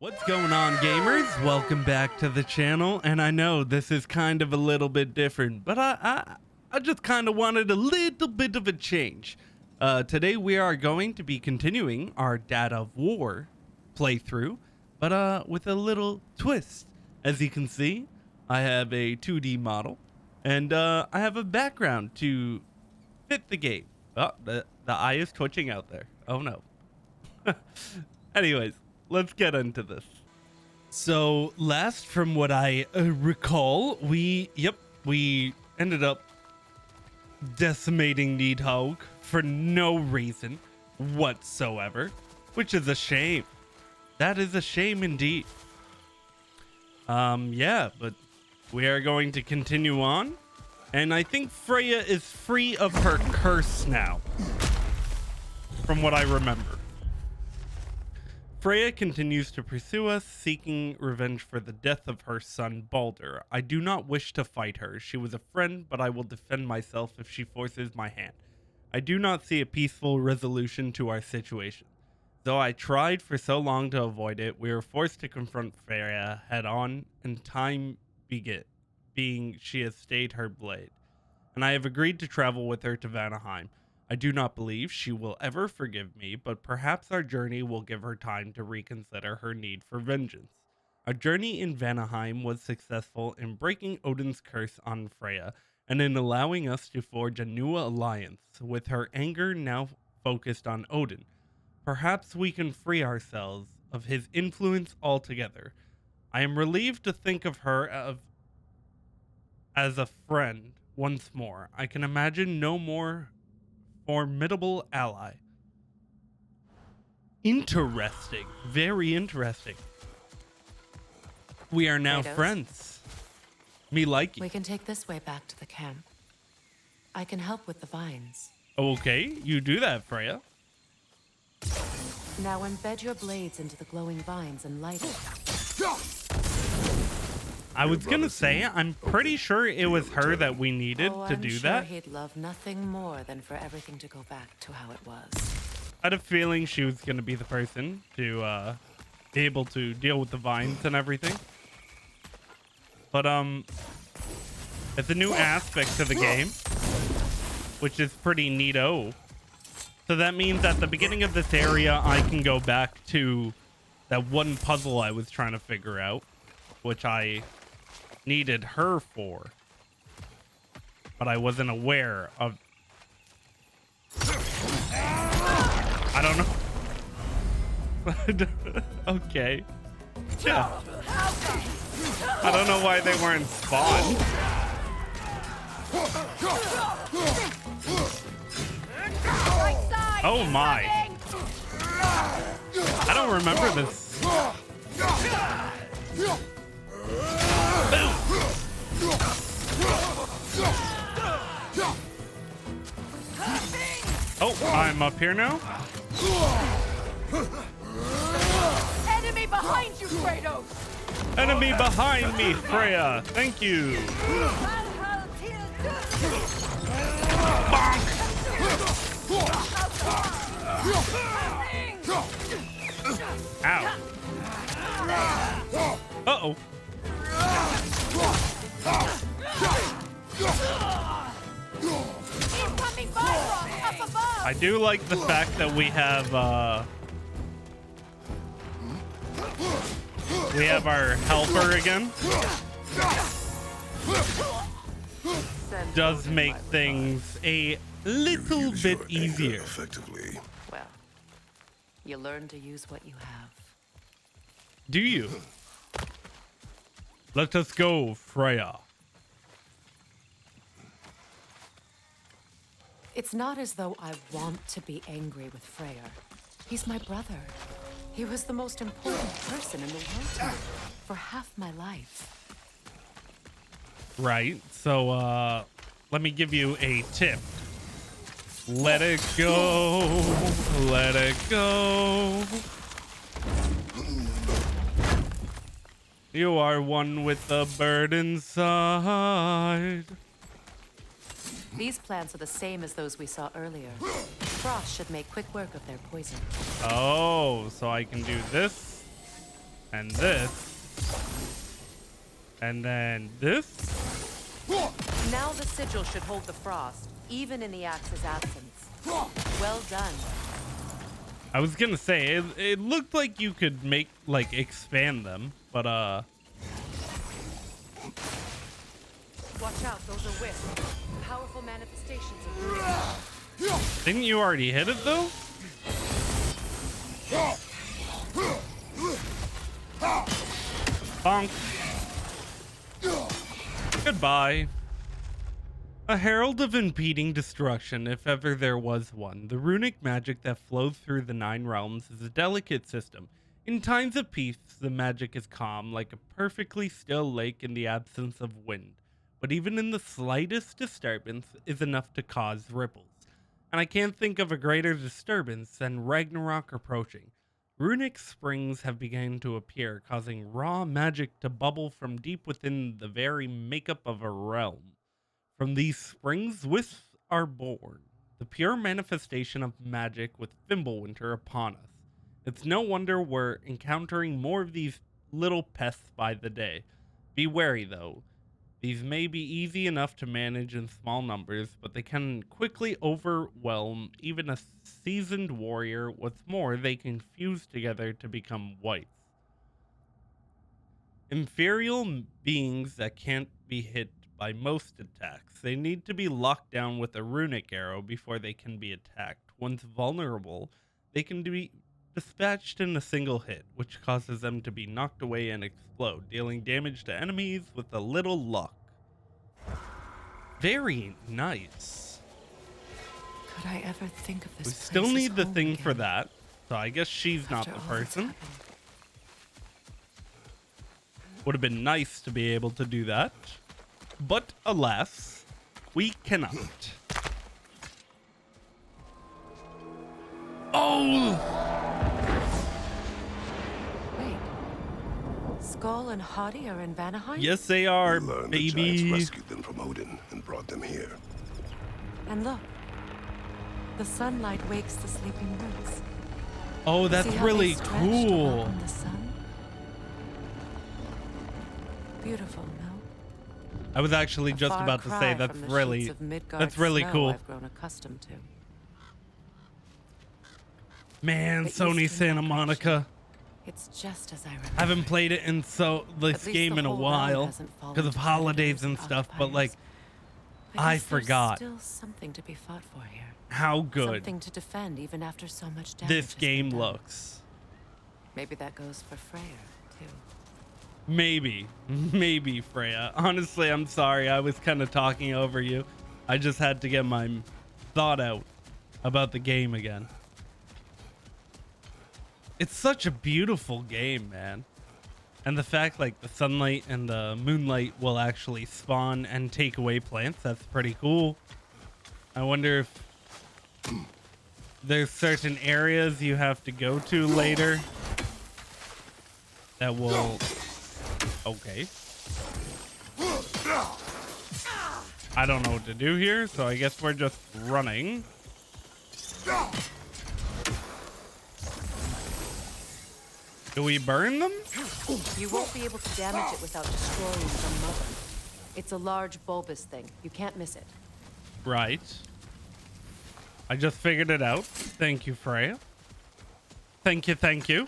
What's going on, gamers? Welcome back to the channel, and I know this is kind of a little bit different, but I just kind of wanted a little bit of a change. Today we are going to be continuing our Dad of War playthrough, but with a little twist. As you can see, I have a 2D model, and I have a background to fit the game. Oh, the eye is twitching out there. Oh no. Anyways, let's get into this. So last, from what I recall, we ended up decimating Nidhogg for no reason whatsoever, which is a shame. That is a shame indeed. Yeah, but we are going to continue on, and I think Freya is free of her curse now, from what I remember. Freya continues to pursue us, seeking revenge for the death of her son, Balder. I do not wish to fight her. She was a friend, but I will defend myself if she forces my hand. I do not see a peaceful resolution to our situation. Though I tried for so long to avoid it, we were forced to confront Freya head-on, and time being she has stayed her blade. And I have agreed to travel with her to Vanaheim. I do not believe she will ever forgive me, but perhaps our journey will give her time to reconsider her need for vengeance. Our journey in Vanaheim was successful in breaking Odin's curse on Freya, and in allowing us to forge a new alliance, with her anger now focused on Odin. Perhaps we can free ourselves of his influence altogether. I am relieved to think of her as a friend once more. I can imagine no more formidable ally. Interesting. Very interesting. We are now friends. Me like you. We can take this way back to the camp. I can help with the vines. Okay, you do that, Freya. Now embed your blades into the glowing vines and light it. I was gonna say, I'm pretty sure it was her that we needed to do that. He'd love nothing more than for everything to go back to how it was. I had a feeling she was gonna be the person to be able to deal with the vines and everything. But it's a new aspect to the game, which is pretty neato. So that means at the beginning of this area, I can go back to that one puzzle I was trying to figure out, which I needed her for, but I wasn't aware of. I don't know. Okay. Yeah. I don't know why they weren't spawned. Oh my. I don't remember this. Oh, I'm up here now. Enemy behind you, Kratos! Enemy behind me, Freya. Thank you. Bonk. Ow. Uh-oh. I do like the fact that we have our helper again. Does make things a little bit easier. Effectively. Well, you learn to use what you have. Do you? Let us go, Freya. It's not as though I want to be angry with Freyr. He's my brother. He was the most important person in the world to me for half my life. Right. So, let me give you a tip. Let it go. Let it go. You are one with the bird inside. These plants are the same as those we saw earlier. Frost should make quick work of their poison. Oh, so I can do this. And this. And then this. Now the sigil should hold the frost, even in the axe's absence. Well done. I was gonna say, it looked like you could make, like, expand them, but, Watch out, those are wisps. Powerful manifestations of didn't you already hit it, though? Bonk. Goodbye. A herald of impeding destruction, if ever there was one. The runic magic that flows through the 9 realms is a delicate system. In times of peace, the magic is calm, like a perfectly still lake in the absence of wind. But even in the slightest disturbance is enough to cause ripples. And I can't think of a greater disturbance than Ragnarok approaching. Runic springs have begun to appear, causing raw magic to bubble from deep within the very makeup of a realm. From these springs, wisps are born, the pure manifestation of magic with Fimbulwinter upon us. It's no wonder we're encountering more of these little pests by the day. Be wary, though. These may be easy enough to manage in small numbers, but they can quickly overwhelm even a seasoned warrior. What's more, they can fuse together to become wights. Inferior beings that can't be hit by most attacks. They need to be locked down with a runic arrow before they can be attacked. Once vulnerable, they can be dispatched in a single hit, which causes them to be knocked away and explode, dealing damage to enemies with a little luck. Very nice. Could I ever think of this? We still place as need the home thing again? for that, so I guess she's not After the all that's person. happened. Would have been nice to be able to do that, but alas, we cannot. Oh! Wait. Skull and Hottie are in Vanaheim? Yes, they are, We learned the giants baby. rescued them from Odin and brought them here. And look. The sunlight wakes the sleeping roots. Oh, that's See how really they stretched cool. around the sun? Beautiful, no? I was actually A just far about to say cry that's from the really sheets of Midgard really snow cool. I've grown accustomed to. Man, The Sony Eastern Santa Monica. It's just as I remember. I haven't played it in this At least game the in a whole realm while hasn't fallen because of to holidays predators and stuff, but occupiers. like I guess forgot There's still something to be fought for here. how good Something to defend even after so much damage. this has been game done. looks. Maybe that goes for Freyr too. Maybe Freya. Honestly, I'm sorry. I was kind of talking over you. I just had to get my thought out about the game again. It's such a beautiful game, man. And the fact like the sunlight and the moonlight will actually spawn and take away plants, that's pretty cool. I wonder if there's certain areas you have to go to later that will... Okay. I don't know what to do here, so I guess we're just running. Do we burn them? You won't be able to damage it without destroying some mother. It's a large bulbous thing. You can't miss it. Right. I just figured it out. Thank you, Freya. Thank you, thank you.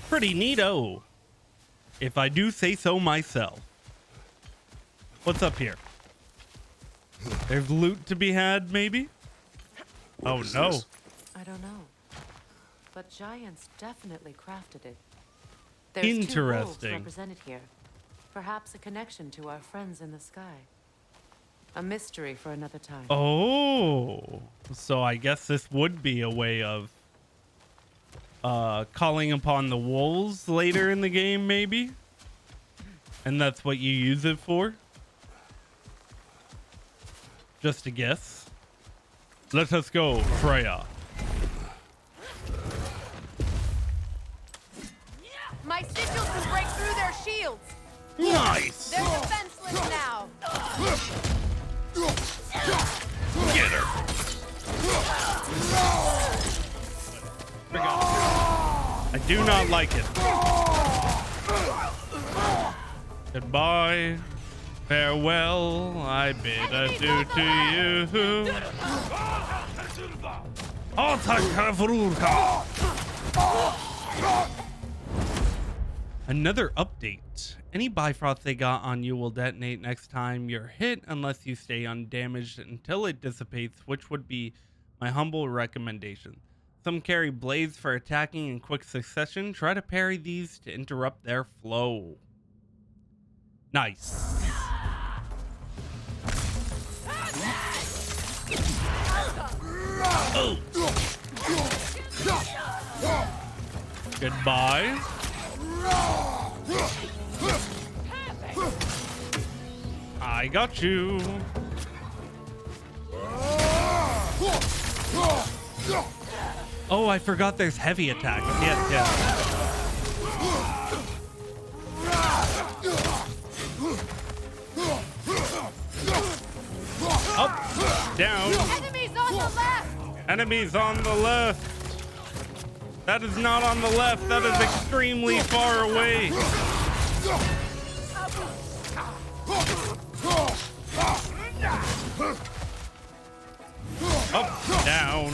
Pretty neato, if I do say so myself. What's up here? There's loot to be had, maybe? Oh is no. this? I don't know. But giants definitely crafted it. There's 2 wolves Interesting. represented here. Perhaps a connection to our friends in the sky. A mystery for another time. Oh, so I guess this would be a way of calling upon the wolves later in the game, maybe? And that's what you use it for? Just a guess. Let us go, Freya. My sigils can break through their shields. Nice! They're defenseless now. Get her! I do not like it. Goodbye. Farewell, I bid adieu to you. Another update. Any Bifrost they got on you will detonate next time you're hit unless you stay undamaged until it dissipates, which would be my humble recommendation. Some carry blades for attacking in quick succession. Try to parry these to interrupt their flow. Nice. Oh. Goodbye. I got you. Oh, I forgot there's heavy attack. Yes, yes. Up, down. Enemies on the left! Enemies on the left. That is not on the left. That is extremely far away. Up, down.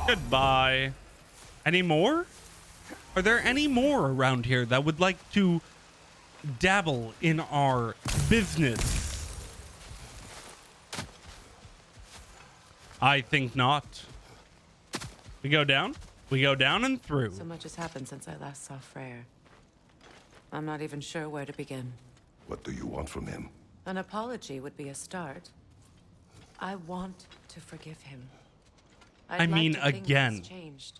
Goodbye. Any more? Are there any more around here that would like to dabble in our business? I think not. We go down. We go down and through. So much has happened since I last saw Freyr. I'm not even sure where to begin. What do you want from him? An apology would be a start. I want to forgive him. I mean, to think again. he's changed.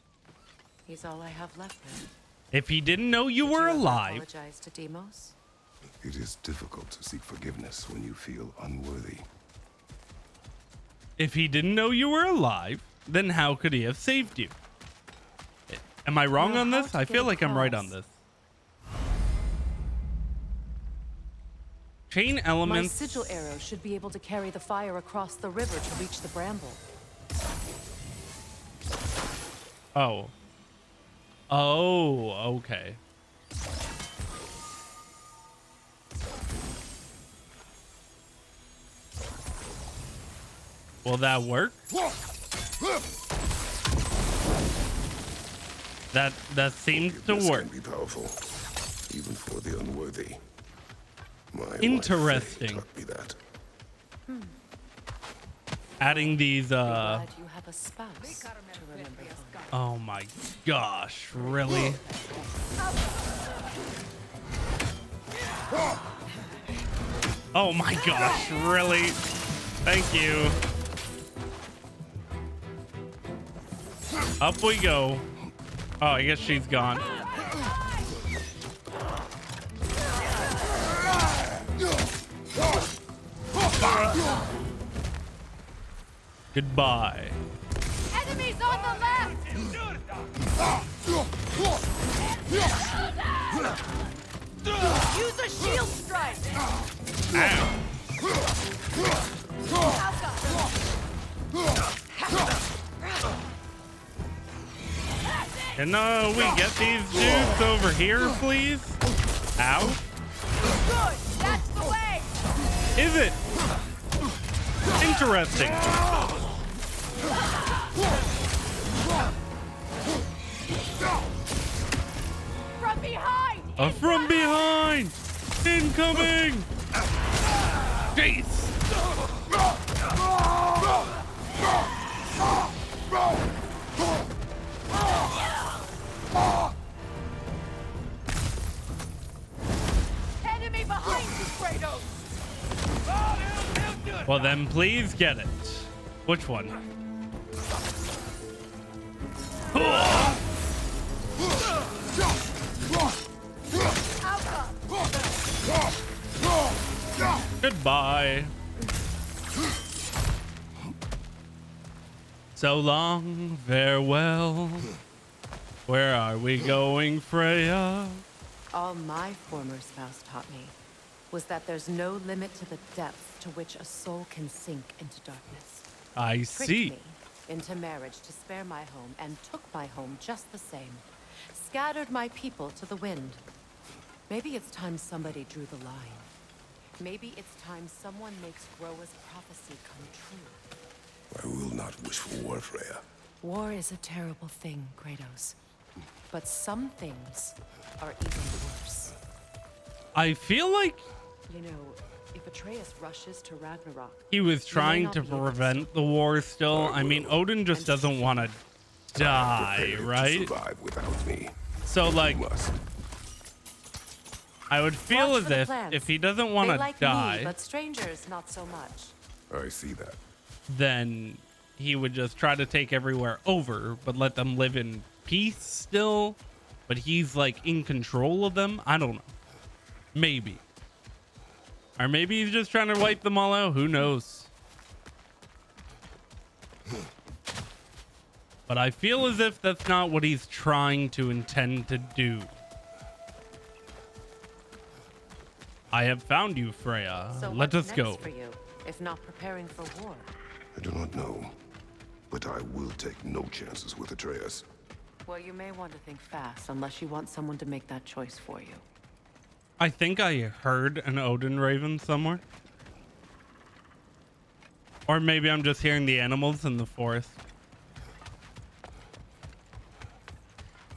He's all I have left now. If he didn't know you Did were ever alive, apologize to Demos? It is difficult to seek forgiveness when you feel unworthy. if he didn't know you were alive, then how could he have saved you? Am I wrong Now, on how this? to I get feel like I'm right on across? this. Chain My elements. sigil arrow should be able to carry the fire across the river to reach the bramble. Oh. Oh, okay. Will that work? That seems to Forgiveness work. can be powerful, even for the unworthy. My wife, Interesting. Faye, taught me that. Adding these Be glad you have a spouse to remember home. oh my gosh, really? Oh my gosh, really? Thank you. Up we go. Oh, I guess she's gone. Goodbye. Enemies on the left! Use a shield strike! Ow. Can we get these dudes over here, please? Ow. Good! That's the way! Is it? Interesting. From behind! From behind! Incoming! Jeez! Enemy behind you, Kratos! Well then, please get it. Which one? Goodbye. So long, farewell. Where are we going, Freya? All my former spouse taught me was that there's no limit to the depth to which a soul can sink into darkness. I Pricked see. me into marriage to spare my home and took my home just the same. Scattered my people to the wind. Maybe it's time somebody drew the line. Maybe it's time someone makes Groa's prophecy come true. I will not wish for war, Freya. War is a terrible thing, Kratos. But some things are even worse. I feel like You know, if Atreus rushes to Ragnarok, he was trying not to be able to prevent the war still. I mean, Odin just doesn't want to die, Prepare right? To survive without me. So, like, You must. I would feel Watch as for the if plants. he doesn't want They to like die, me, but strangers not so much. I see that. then he would just try to take everywhere over, but let them live in peace still. But he's like in control of them. I don't know. Maybe. Or maybe he's just trying to wipe them all out. Who knows? But I feel as if that's not what he's trying to intend to do. I have found you, Freya. So Let what's us next go. for you, if not preparing for war? I do not know, but I will take no chances with Atreus. Well, you may want to think fast, unless you want someone to make that choice for you. I think I heard an Odin raven somewhere. Or maybe I'm just hearing the animals in the forest.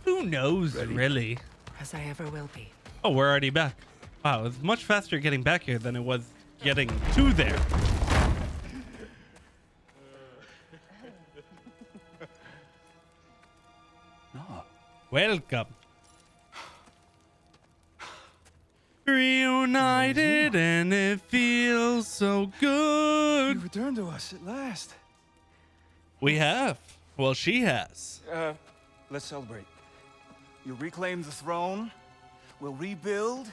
Who knows, Ready? really? As I ever will be. Oh, we're already back. Wow, it's much faster getting back here than it was getting to there. No. Welcome. Reunited and it feels so You good. returned to us at last. We have. Well, she has. Let's celebrate. You reclaim the throne. We'll rebuild.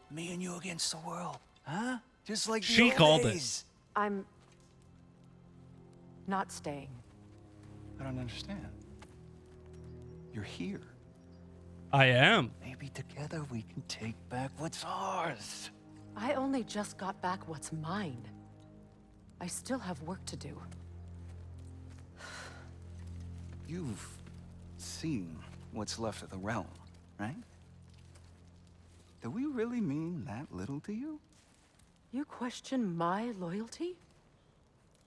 Me and you against the world. Huh? Just like the She old called it. days. I'm not staying. I don't understand. You're here. I am. Maybe together we can take back what's ours. I only just got back what's mine. I still have work to do. You've seen what's left of the realm, right? Do we really mean that little to you? You question my loyalty?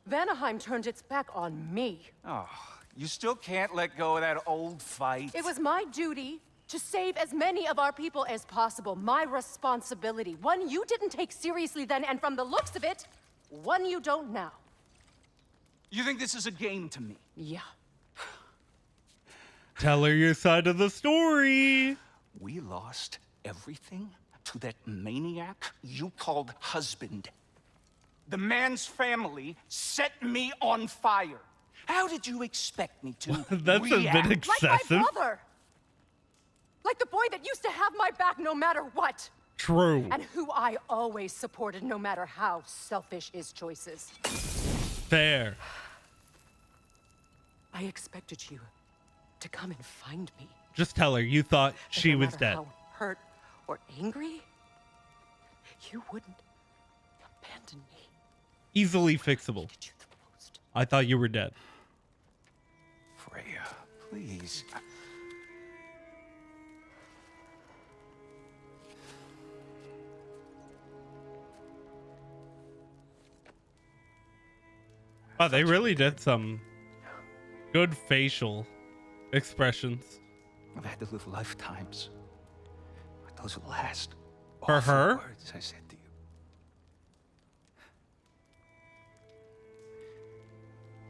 Vanaheim turned its back on me. Oh, you still can't let go of that old fight. It was my duty to save as many of our people as possible. My responsibility. One you didn't take seriously then, and from the looks of it, one you don't now. You think this is a game to me? Yeah. Tell her your side of the story. We lost everything to that maniac you called husband. The man's family set me on fire. How did you expect me to That's a bit react? Like excessive. my brother! Like the boy that used to have my back no matter what. True. And who I always supported no matter how selfish his choices. Fair. I expected you to come and find me. Just tell her you thought But she no was matter dead. How hurt or angry, you wouldn't abandon me. Easily fixable. Did you the most? I thought you were dead. Freya, please. Wow, they really did some good facial expressions. I've had to live lifetimes. But those are the last For awful her? words I said to you.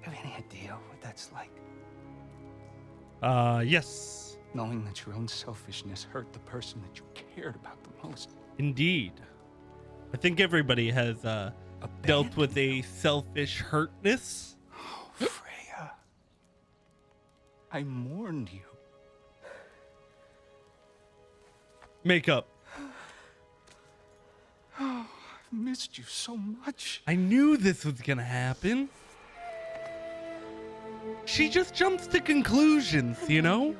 Have any idea what that's like? Yes, Knowing that your own selfishness hurt the person that you cared about the most. indeed. I think everybody has dealt with a selfish hurtness. Oh, Freya. I mourned you. Makeup. I missed you so much. I knew this was gonna happen. She just jumps to conclusions, you know?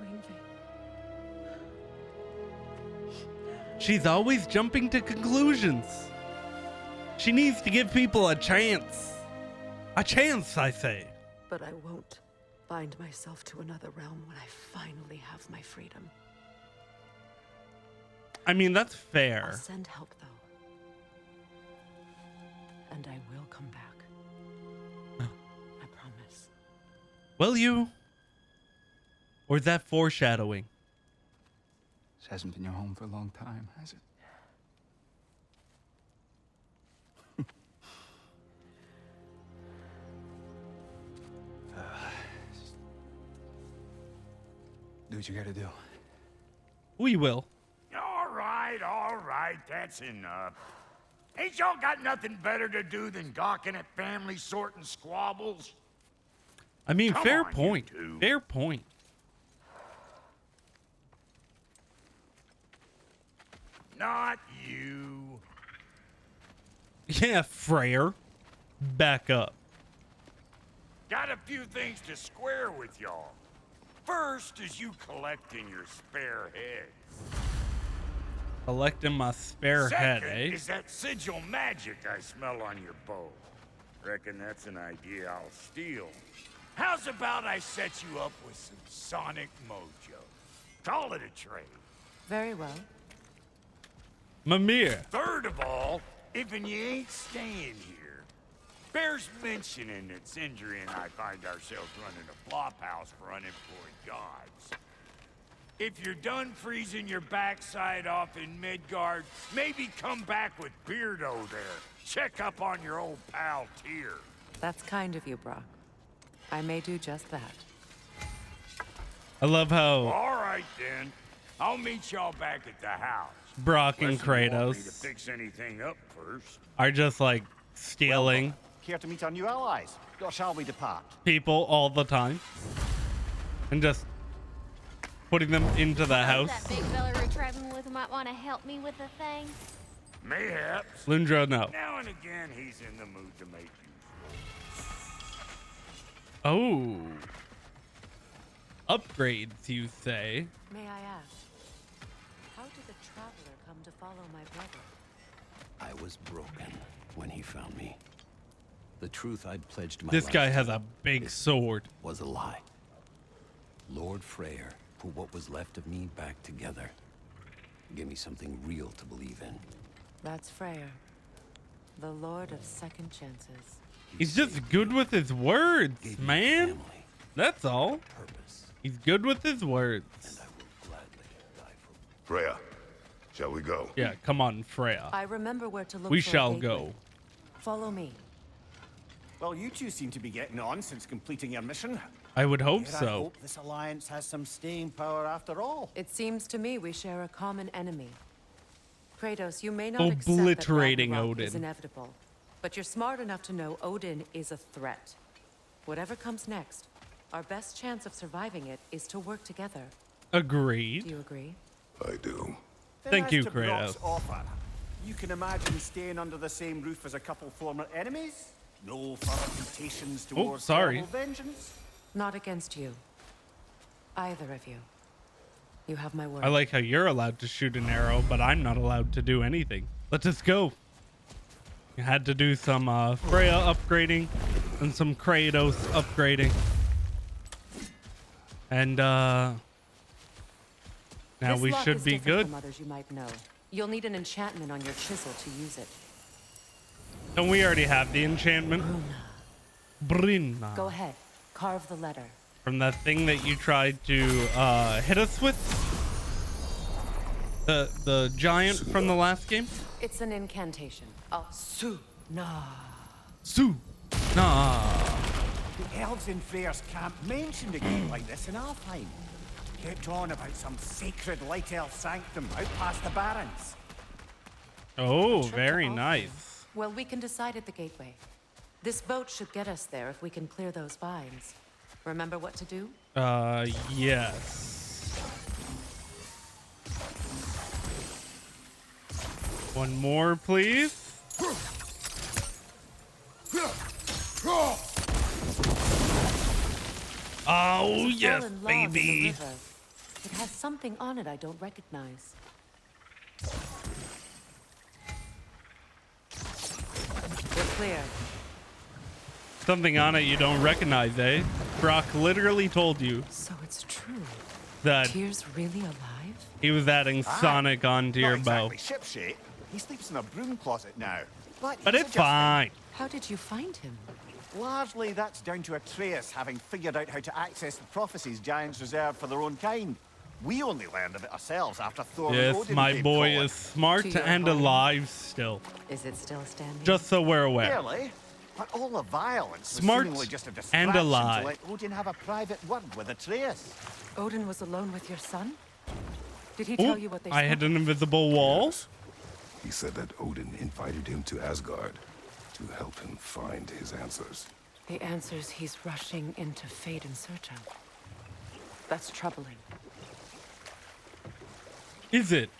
She's always jumping to conclusions. She needs to give people a chance. A chance, I say. But I won't. bind myself to another realm when I finally have my freedom. I mean, that's I'll fair. send help, though. And I will come back. I promise. Will you? Or is that foreshadowing? This hasn't been your home for a long time, has it? Do what you gotta do. We will. All right, that's enough. Ain't y'all got nothing better to do than gawking at family sorting squabbles? I mean, Come fair on, you point. two. Fair point. Not you. Yeah, Freyr. Back up. Got a few things to square with y'all. First is you collecting your spare heads. Collecting my spare head, Second eh? is that sigil magic I smell on your bow. Reckon that's an idea I'll steal. How's about I set you up with some sonic mojo? Call it a trade. Very well. Mimir. Third of all, if you ain't staying here, bears mentioning that Sindri and I find ourselves running a flop house for unemployed gods. If you're done freezing your backside off in Midgard, maybe come back with Beardo there. Check up on your old pal Tyr. That's kind of you, Brock. I may do just that. I love how All right then, I'll meet y'all back at the house. Brock and Unless you want me to Kratos fix anything up first. are just like stealing Care to meet our new allies? Or shall we depart? people all the time and just putting them into the house. That big fella we're traveling with might want to help me with a thing. Mayhaps. Lundra, no. Now and again, he's in the mood to make useful. Oh. Upgrades, you say? May I ask, how did the traveler come to follow my brother? I was broken when he found me. The truth I'd pledged my This life guy to has a big sword. was a lie. Lord Freyr put what was left of me back together. Gave me something real to believe in. That's Freyr, the Lord of Second Chances. He's just good with his words, Gave me a man. family, That's all. purpose, He's good with his and words. I will gladly die for. Freya, shall we go? Yeah, come on, Freya. I remember where to look We for a shall gateway. go. Follow me. Well, you two seem to be getting on since completing your mission. I would hope Dare I so. hope this alliance has some staying power after all. It seems to me we share a common enemy. Kratos, you may not accept that Obliterating Ragnarok is Odin. inevitable, but you're smart enough to know Odin is a threat. Whatever comes next, our best chance of surviving it is to work together. Do Agreed. you agree? I do. Then Thank as you, to Brock's Kratos. offer, you can imagine staying under the same roof as a couple former enemies? No further temptations towards sorry. terrible vengeance? Not against you. Either of you. You have my word. I like how you're allowed to shoot an arrow, but I'm not allowed to do anything. Let us go. You had to do some Freya upgrading and some Kratos upgrading. And now This we lock should is be different good. from others you might know. You'll need an enchantment on your chisel to use it. Don't we already have the enchantment? Brynna. Go ahead. Carve the letter. From that thing that you tried to hit us with? The giant from the last game? It's an incantation. Su-na. Su. Nah. The elves in Freyr's camp mentioned a game like this in Alfheim. Kept on about some sacred light elf sanctum out past the barrens. Oh, Trip to very Alfheim. nice. Well, we can decide at the gateway. This boat should get us there if we can clear those vines. Remember what to do? Yes. One more, please. Oh, There's a yes, fallen log in the baby. river. It has something on it I don't recognize. We're clear. Something on it you don't recognize, eh? Brock literally told you So it's true. that Tyr's really alive? he was adding Sonic onto your bow. Not exactly shipshape. He sleeps in a broom closet now. But he's it's adjusting. fine. How did you find him? Largely, that's down to Atreus having figured out how to access the prophecies giants reserve for their own kind. We only learned of it ourselves after Thor and Yes, Odin my came boy calling. is smart To your and home. alive still. Is it still standing? Just so we're aware. Barely. But all the violence Smart was seemingly just a and distraction alive. to let Odin have a private word with Atreus. Odin was alone with your son? Did he Ooh, tell you what they I spoke hit an invisible wall. He said that Odin invited him to Asgard to help him find his answers. The answers he's rushing into fate in search of. That's troubling. Is it?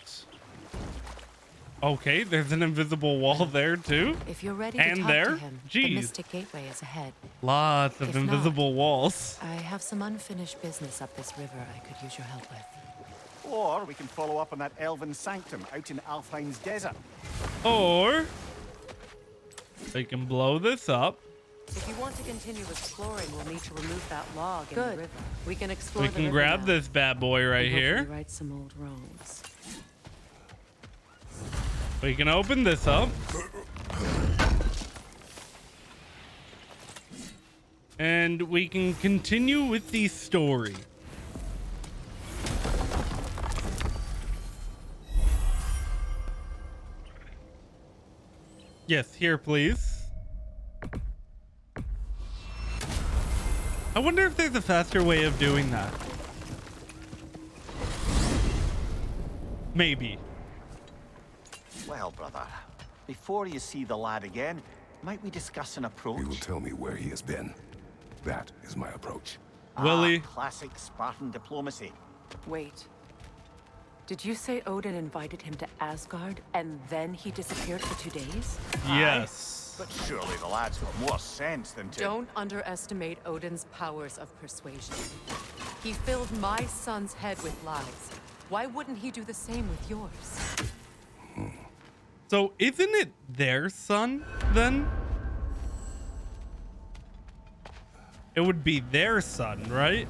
Okay, there's an invisible wall there too. If you're ready And to talk there? to him, the Jeez. Mystic Gateway is ahead. Lots of If not- invisible walls. I have some unfinished business up this river I could use your help with. Or we can follow up on that elven sanctum out in Alfheim's desert. Or they can blow this up. If you want to continue exploring, we'll need to remove that log in the river. We can explore We the can river grab now this bad boy right and hopefully here. right some old wrongs. We can open this up. And we can continue with the story. Yes, here, please. I wonder if there's a faster way of doing that. Maybe. Well, brother, before you see the lad again, might we discuss an approach? He will tell me where he has been. That is my approach. Willie. Classic Spartan diplomacy. Wait. Did you say Odin invited him to Asgard and then he disappeared for 2 days? Yes. But surely the lad's got more sense than to... Don't underestimate Odin's powers of persuasion. He filled my son's head with lies. Why wouldn't he do the same with yours? So isn't it their son then? It would be their son, right?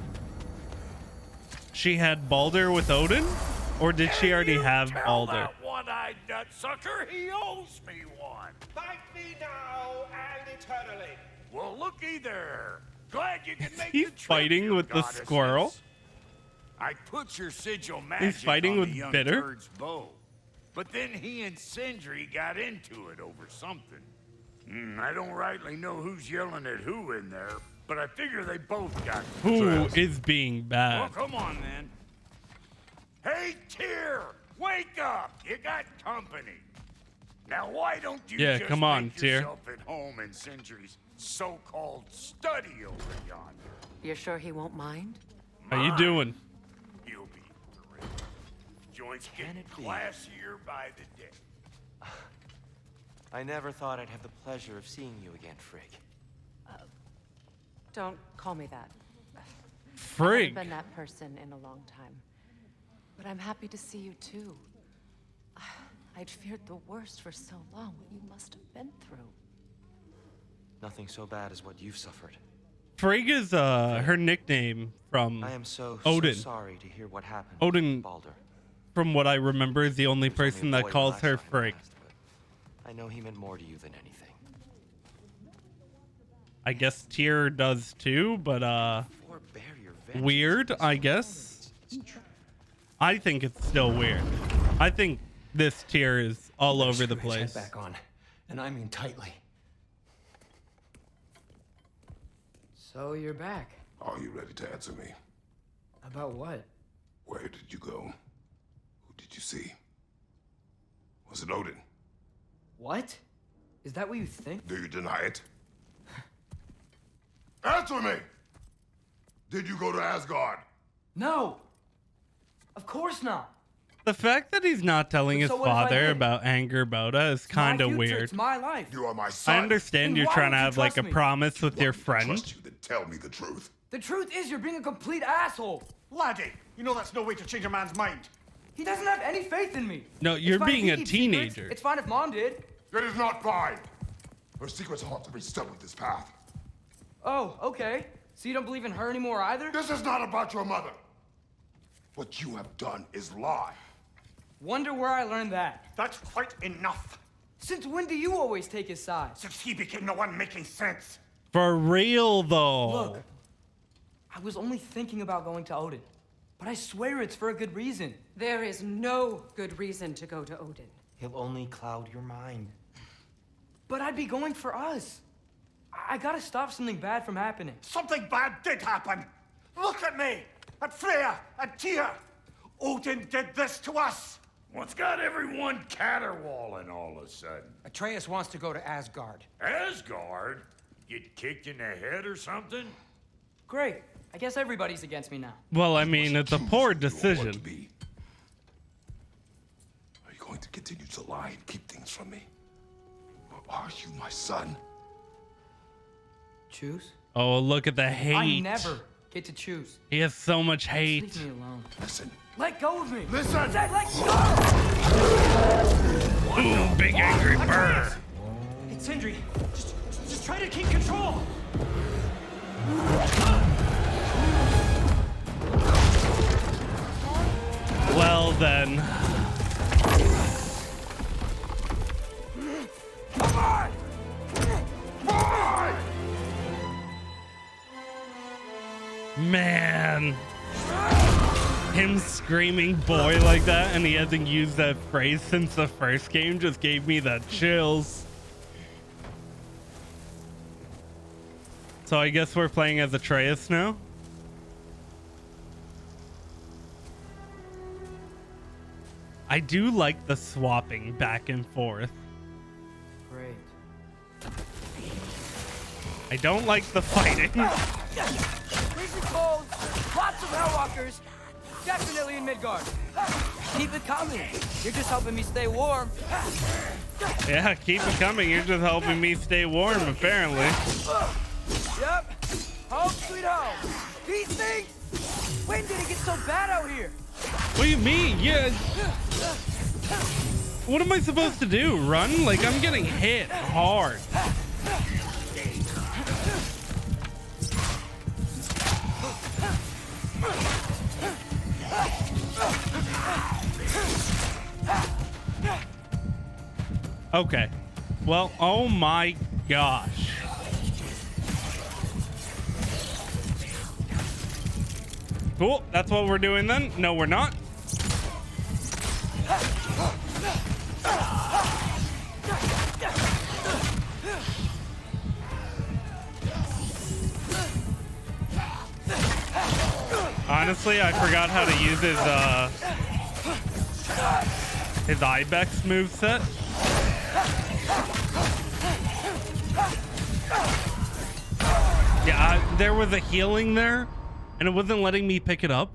She had Balder with Odin? Or did she already have Balder? That one-eyed nutsucker, he owes me one. Thank me now and eternally. Well, looky there. Glad you can make he the trip, fighting you with the goddesses. squirrel? I put your sigil magic fighting on with the young Bitter? bird's bow, but then he and Sindri got into it over something. I don't rightly know who's yelling at who in there, but I figure they both got Who possessed. is being bad? Well, come on then. Hey, Tyr, wake up! You got company. Now, why don't you Yeah, just come on, make Tyr. yourself at home in Sindri's so-called study over yonder? You're sure he won't mind? How you doing? You'll be thrilled. Joints getting it be? classier by the day. I never thought I'd have the pleasure of seeing you again, Frigg. Don't call me that. I Frig. haven't been that person in a long time. But I'm happy to see you too. I'd feared the worst for so long, what you must have been through. Nothing so bad as what you've suffered. Frigg is her nickname from I am so Odin. sorry to hear what happened Odin, to Balder. from what I remember, is the only He was only a person that boy calls when her I saw him Frigg. last, but I know he meant more to you than anything. I guess Tyr does too, but Forbear your vengeance. weird, I guess. I think it's still weird. I think this Tyr is all over the Screw his head place. back on, and I mean tightly. So you're back. Are you ready to answer me? About what? Where did you go? Who did you see? Was it Odin? What? Is that what you think? Do you deny it? Answer me! Did you go to Asgard? No! Of course not! The fact that he's not telling his So what if I father did? about Anger Boda is kind of My future, weird. It's my life. You are my son. I understand Then you're why trying to don't you have like a trust me? promise with your Want me to friend. trust you, then tell me the truth. The truth is you're being a complete asshole. Laddie, you know that's no way to change a man's mind. He doesn't have any faith in me. No, you're It's fine if being he a keeps secrets. teenager. It's fine if Mom did. That is not fine. Her secrets ought to be stuck with this path. Oh, okay. So you don't believe in her anymore either? This is not about your mother. What you have done is lie. Wonder where I learned that. That's quite enough. Since when do you always take his side? Since he became the one making sense. For real, though. Look, I was only thinking about going to Odin, but I swear it's for a good reason. There is no good reason to go to Odin. He'll only cloud your mind. But I'd be going for us. I gotta stop something bad from happening. Something bad did happen. Look at me, at Freya, at Tyr. Odin did this to us. What's got everyone caterwauling all of a sudden? Atreus wants to go to Asgard. Asgard? Get kicked in the head or something? Great. I guess everybody's against me now. Well, I mean, it's a poor Choose who you want to decision. be. Are you going to continue to lie and keep things from me? Or are you my son? Choose? Oh, look at the I hate. never get to choose. He has so much Just hate. leave me alone. Listen. Let go of me. Listen. I said let go! Ooh, big angry bird. Hey, Sindri, just try to keep control. Well then. Come on! Man. Him screaming boy like that, and he hasn't used that phrase since the first game, just gave me the chills. So I guess we're playing as Atreus now. I do like the swapping back and forth. Great. I don't like the fighting. Freezing cold, lots of Hellwalkers, definitely in Midgard. Keep it coming. You're just helping me stay warm. Yeah, keep it coming. You're just helping me stay warm, apparently. Yep. Home sweet home. These things? When did it get so bad out here? What do you mean? Yeah. What am I supposed to do? Run? Like, I'm getting hit hard. Okay. Well, oh my gosh. Cool. That's what we're doing then. No, we're not. Honestly, I forgot how to use his Ibex moveset. Yeah, there was a healing there, and it wasn't letting me pick it up.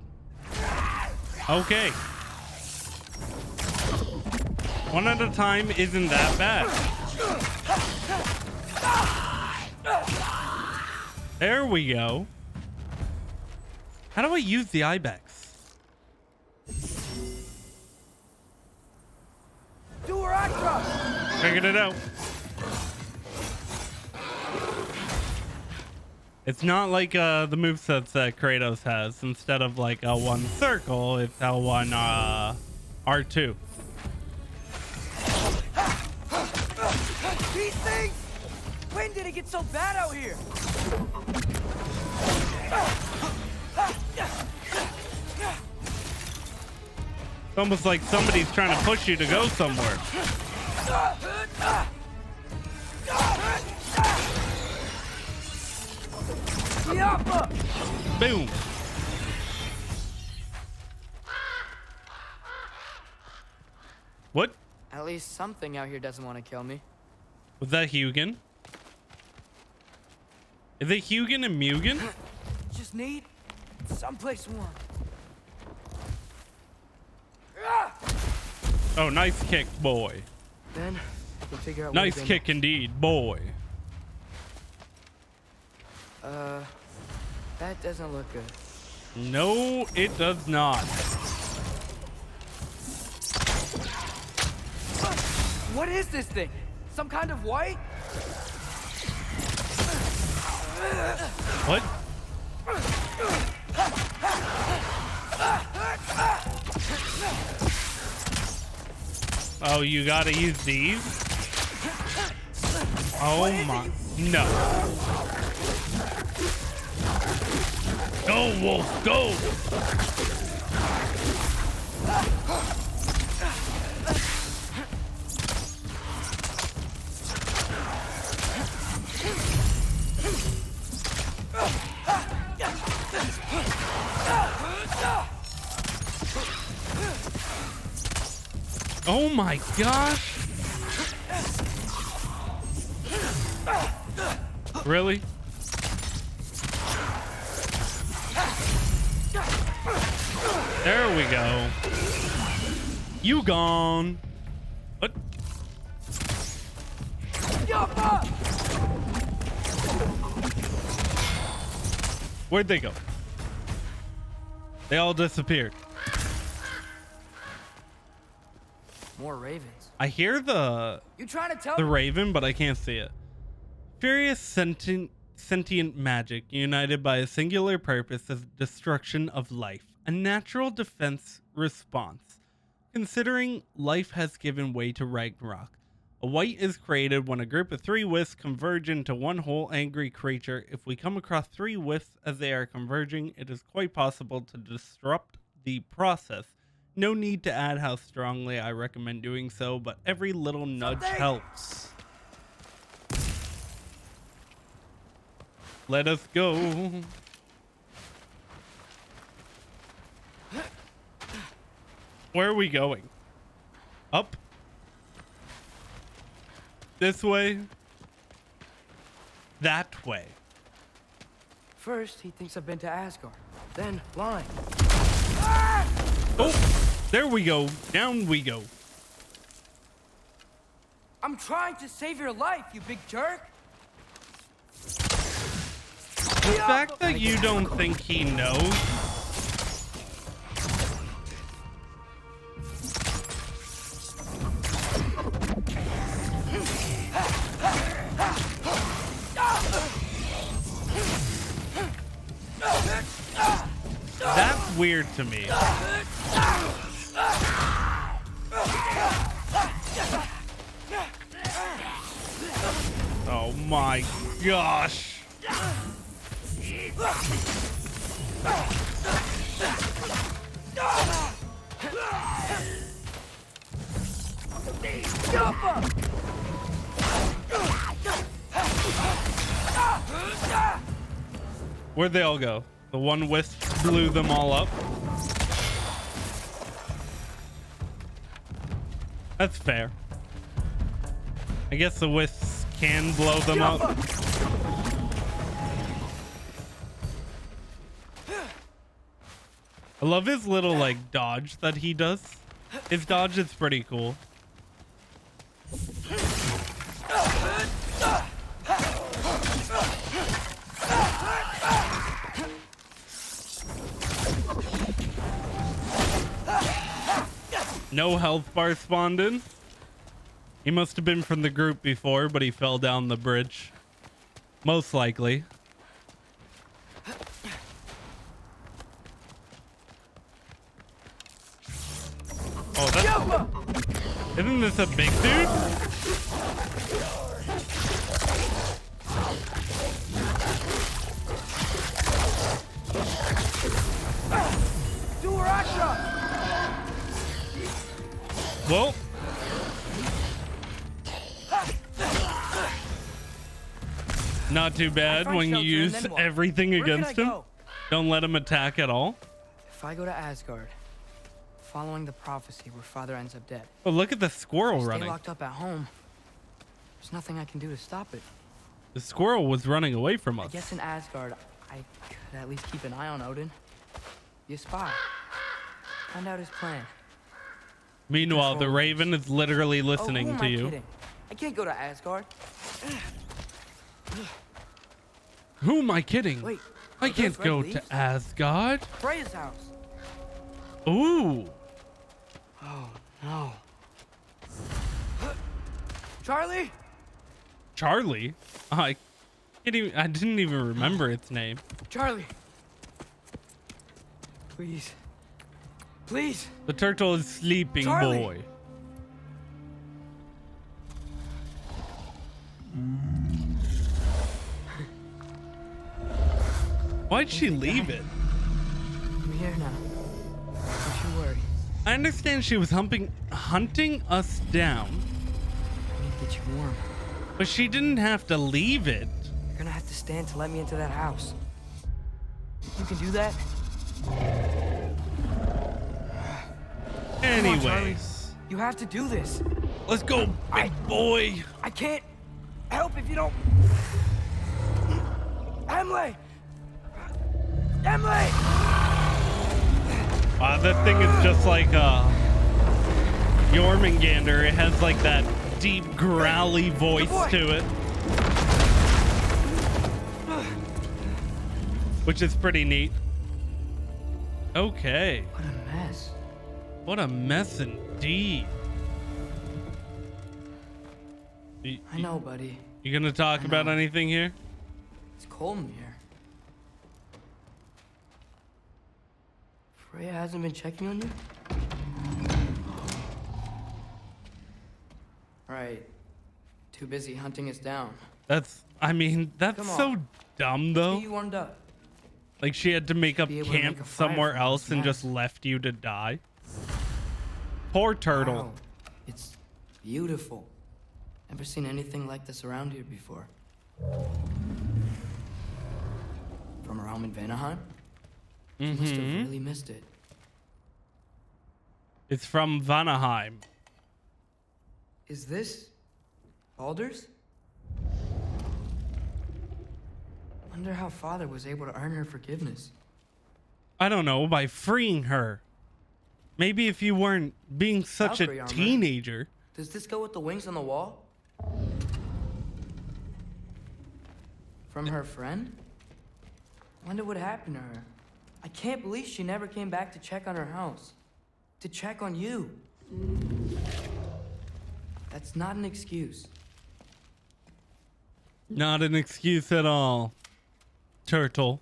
Okay. One at a time isn't that bad. There we go. How do I use the Ibex? Do where I trust. Figured it out. It's not like the movesets that Kratos has. Instead of like L1 circle, it's L1 R2. These things? When did it get so bad out here? It's almost like somebody's trying to push you to go somewhere. Boom. What? At least something out here doesn't want to kill me. Was that Hugin? Is it Hugin and Mugen? Just need someplace warm. Oh, nice kick, boy. Then I can figure out. Nice kick indeed, boy. That doesn't look good. No, it does not. What is this thing? Some kind of white? What? Oh, you gotta use these? Oh my, no. Go, Wolf, go! Oh my gosh. Really? There we go. You gone. What? Where'd they go? They all disappeared. More ravens. I hear the trying to tell raven, but I can't see it. Furious sentient magic united by a singular purpose of destruction of life. A natural defense response. Considering life has given way to Ragnarok. A wight is created when a group of 3 wisps converge into one whole angry creature. If we come across 3 wisps as they are converging, it is quite possible to disrupt the process. No need to add how strongly I recommend doing so, but every little nudge helps. Let us go. Where are we going? Up? This way? That way. First, he thinks I've been to Asgard. Then, lying. Oh, there we go. Down we go. I'm trying to save your life, you big jerk. The fact that you don't think he knows. That's weird to me. Oh my gosh. Where'd they all go? The one wisp blew them all up. That's fair. I guess the wisps can blow them up. I love his little like dodge that he does. His dodge is pretty cool. No health bar spawned in. He must have been from the group before, but he fell down the bridge. Most likely. Oh, that's... Isn't this a big dude? Well, not too bad when you use everything against him. Don't let him attack at all. If I go to Asgard, following the prophecy where father ends up dead. Oh, look at the squirrel Stay running. locked up at home. There's nothing I can do to stop it. The squirrel was running away from us. I guess in Asgard, I could at least keep an eye on Odin. Be a spy. Find out his plan. Meanwhile, the Raven is literally Who listening am to I you. kidding? I can't go to Asgard. Who am I kidding? Wait, I are can't those go red to leaves? Asgard. Freya's house. Ooh. Oh no. Charlie? Charlie? I I didn't even remember its name. Charlie. Please. Please. The turtle is sleeping, Charlie. boy. Why'd she leave it? I'm here now. Don't you worry. I understand she was hunting us down. I need to get you warm. But she didn't have to leave it. You're gonna have to stand to let me into that house. You can do that? Come on, Charlie. Anyways, You have to do this. let's go, big boy. I can't help if you don't. Emily! Emily! Wow, that thing is just like Jormungandr. It has like that deep growly voice to it, which is pretty neat. Okay. What a mess. What a mess indeed. I know, buddy. You gonna talk about anything here? It's cold in here. Freya hasn't been checking on you? Right. Too busy hunting us down. I mean, that's Come on. so dumb though. Get you warmed up. Like she had to make up Be able to camp make a fire somewhere from else this and mess. just left you to die. Poor turtle. Wow. It's beautiful. Never seen anything like this around here before. From her home in Vanaheim? She must have really missed it. It's from Vanaheim. Is this Baldur's? Wonder how Father was able to earn her forgiveness. I don't know, by freeing her. Maybe if you weren't being such Valkyrie a armor. teenager. Does this go with the wings on the wall? From her friend? Wonder what happened to her. I can't believe she never came back to check on her house. To check on you. That's not an excuse. Not an excuse at all. Turtle.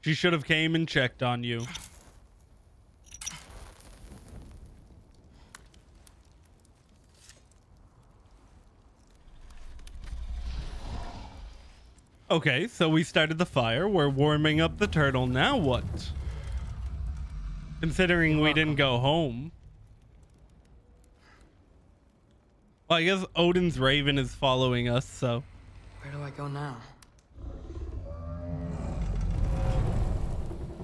She should have came and checked on you. Okay, so we started the fire. We're warming up the turtle. Now what? Considering we didn't go home. Well, I guess Odin's raven is following us, so. Where do I go now?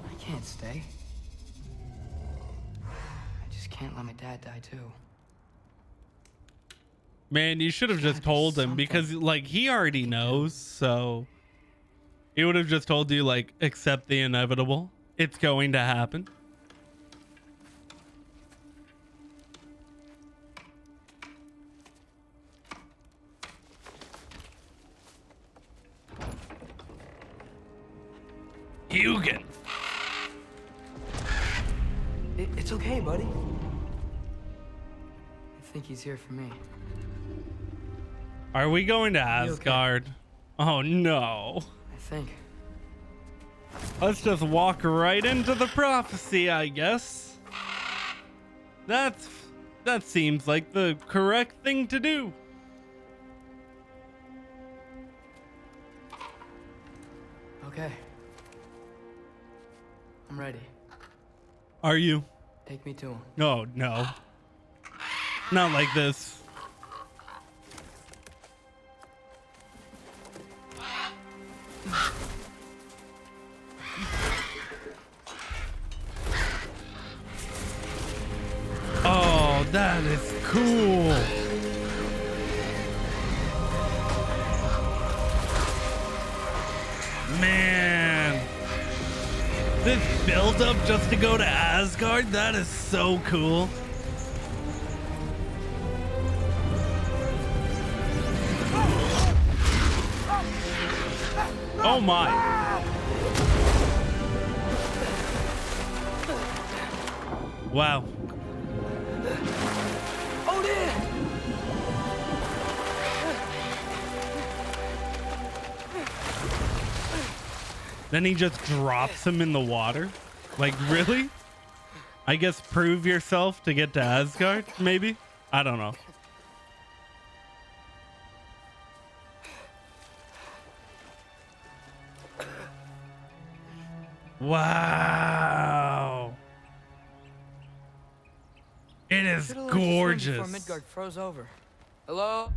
I can't stay. I just can't let my dad die too. Man, you should have just told him because, like, he already knows, so. He would have just told you, like, accept the inevitable. It's going to happen. Hugin. It's okay, buddy. I think he's here for me. Are we going to You okay? Asgard? Oh, no. I think. Let's just walk right into the prophecy, I guess. That seems like the correct thing to do. Okay. I'm ready. Are you? Take me to him. Oh, no. Not like this. Oh, that is cool. Man. This build up just to go to Asgard, that is so cool. Oh my. Wow. Then he just drops him in the water. Like, really? I guess prove yourself to get to Asgard, maybe? I don't know. Wow. It is gorgeous. Before Midgard froze over. Hello?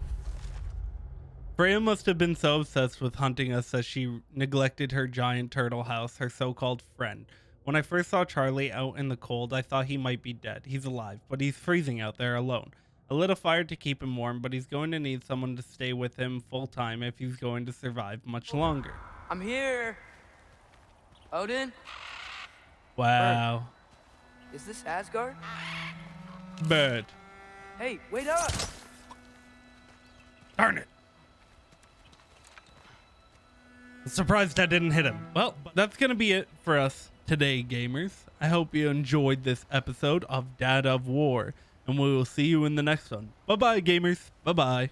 Freya must have been so obsessed with hunting us that she neglected her giant turtle house, her so-called friend. When I first saw Charlie out in the cold, I thought he might be dead. He's alive, but he's freezing out there alone. I lit a fire to keep him warm, but he's going to need someone to stay with him full time if he's going to survive much longer. I'm here. Odin? Wow. Is this Asgard? Bird. Hey, wait up! Darn it. I'm surprised I didn't hit him. Well, that's going to be it for us today, gamers. I hope you enjoyed this episode of Dad of War, and we will see you in the next one. Bye-bye, gamers. Bye-bye.